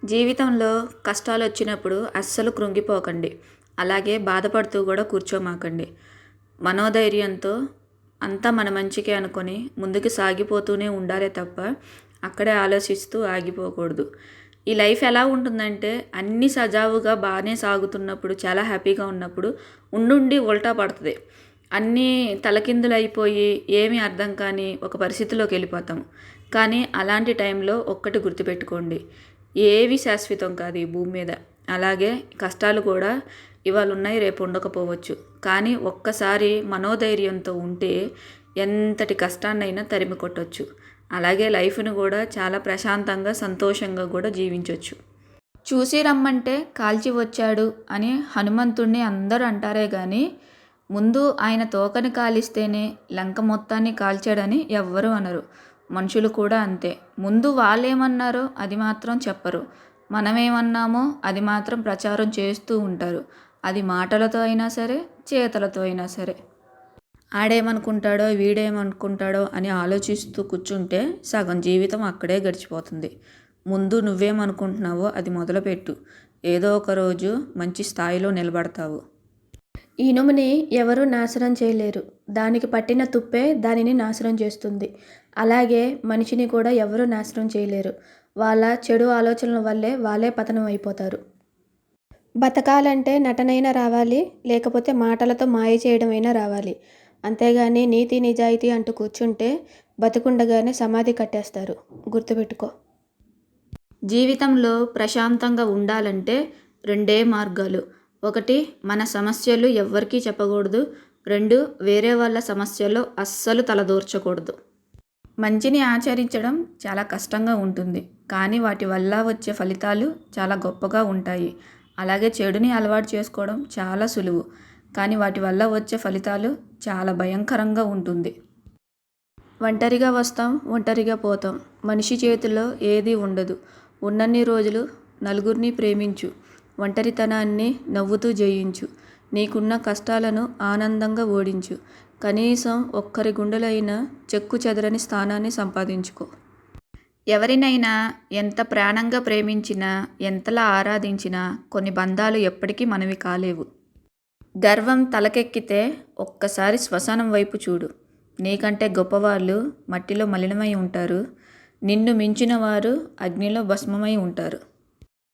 జీవితంలో కష్టాలొచ్చినప్పుడు అస్సలు కృంగిపోకండి. అలాగే బాధపడుతూ కూడా కూర్చోమాకండి. మనోధైర్యంతో అంతా మన మంచికే అనుకొని ముందుకు సాగిపోతూనే ఉండాలే తప్ప అక్కడే ఆలోచిస్తూ ఆగిపోకూడదు. ఈ లైఫ్ ఎలా ఉంటుందంటే అన్నీ సజావుగా బాగానే సాగుతున్నప్పుడు చాలా హ్యాపీగా ఉన్నప్పుడు ఉండుండి ఉల్టా పడుతుంది. అన్నీ తలకిందులైపోయి ఏమీ అర్థం కాని ఒక పరిస్థితిలోకి వెళ్ళిపోతాం. కానీ అలాంటి టైంలో ఒక్కటి గుర్తుపెట్టుకోండి, ఏవి శాశ్వతం కాదు ఈ భూమి మీద. అలాగే కష్టాలు కూడా ఇవాళ ఉన్నాయి, రేపు ఉండకపోవచ్చు. కానీ ఒక్కసారి మనోధైర్యంతో ఉంటే ఎంతటి కష్టాన్నైనా తరిమి కొట్టొచ్చు. అలాగే లైఫ్ను కూడా చాలా ప్రశాంతంగా సంతోషంగా కూడా జీవించవచ్చు. చూసి రమ్మంటే కాల్చి వచ్చాడు అని హనుమంతుణ్ణి అందరూ అంటారే కానీ ముందు ఆయన తోకని కాలిస్తేనే లంక మొత్తాన్ని కాల్చాడని ఎవ్వరూ అనరు. మనుషులు కూడా అంతే. ముందు వాళ్ళేమన్నారో అది మాత్రం చెప్పరు. మనమేమన్నామో అది మాత్రం ప్రచారం చేస్తూ ఉంటారు. అది మాటలతో అయినా సరే, చేతలతో అయినా సరే. ఆడేమనుకుంటాడో వీడేమనుకుంటాడో అని ఆలోచిస్తూ కూర్చుంటే సగం జీవితం అక్కడే గడిచిపోతుంది. ముందు నువ్వేమనుకుంటున్నావో అది మొదలుపెట్టు. ఏదో ఒక రోజు మంచి స్థాయిలో నిలబడతావు. ఇనుముని ఎవరూ నాశనం చేయలేరు. దానికి పట్టిన తుప్పే దానిని నాశనం చేస్తుంది. అలాగే మనిషిని కూడా ఎవరూ నాశనం చేయలేరు. వాళ్ళ చెడు ఆలోచనల వల్లే వాళ్ళే పతనం అయిపోతారు. బతకాలంటే నటనైనా రావాలి, లేకపోతే మాటలతో మాయ చేయడమైనా రావాలి. అంతేగాని నీతి నిజాయితీ అంటూ కూర్చుంటే బతికుండగానే సమాధి కట్టేస్తారు. గుర్తుపెట్టుకో. జీవితంలో ప్రశాంతంగా ఉండాలంటే రెండే మార్గాలు. ఒకటి, మన సమస్యలు ఎవ్వరికీ చెప్పకూడదు. 2, వేరే వాళ్ళ సమస్యల్లో అస్సలు తలదూర్చకూడదు. మంచిని ఆచరించడం చాలా కష్టంగా ఉంటుంది, కానీ వాటి వల్ల వచ్చే ఫలితాలు చాలా గొప్పగా ఉంటాయి. అలాగే చెడుని అలవాటు చేసుకోవడం చాలా సులువు, కానీ వాటి వల్ల వచ్చే ఫలితాలు చాలా భయంకరంగా ఉంటుంది. ఒంటరిగా వస్తాం, ఒంటరిగా పోతాం. మనిషి చేతిలో ఏదీ ఉండదు. ఉన్నన్ని రోజులు నలుగురిని ప్రేమించు. ఒంటరితనాన్ని నవ్వుతూ జయించు. నీకున్న కష్టాలను ఆనందంగా ఓడించు. కనీసం ఒక్కరి గుండెలైనా చెక్కు చెదరని స్థానాన్ని సంపాదించుకో. ఎవరినైనా ఎంత ప్రాణంగా ప్రేమించినా, ఎంతలా ఆరాధించినా కొన్ని బంధాలు ఎప్పటికీ మనవి కాలేవు. గర్వం తలకెక్కితే ఒక్కసారి శ్మశానం వైపు చూడు. నీకంటే గొప్పవాళ్ళు మట్టిలో మలినమై ఉంటారు. నిన్ను మించిన వారు అగ్నిలో భస్మమై ఉంటారు.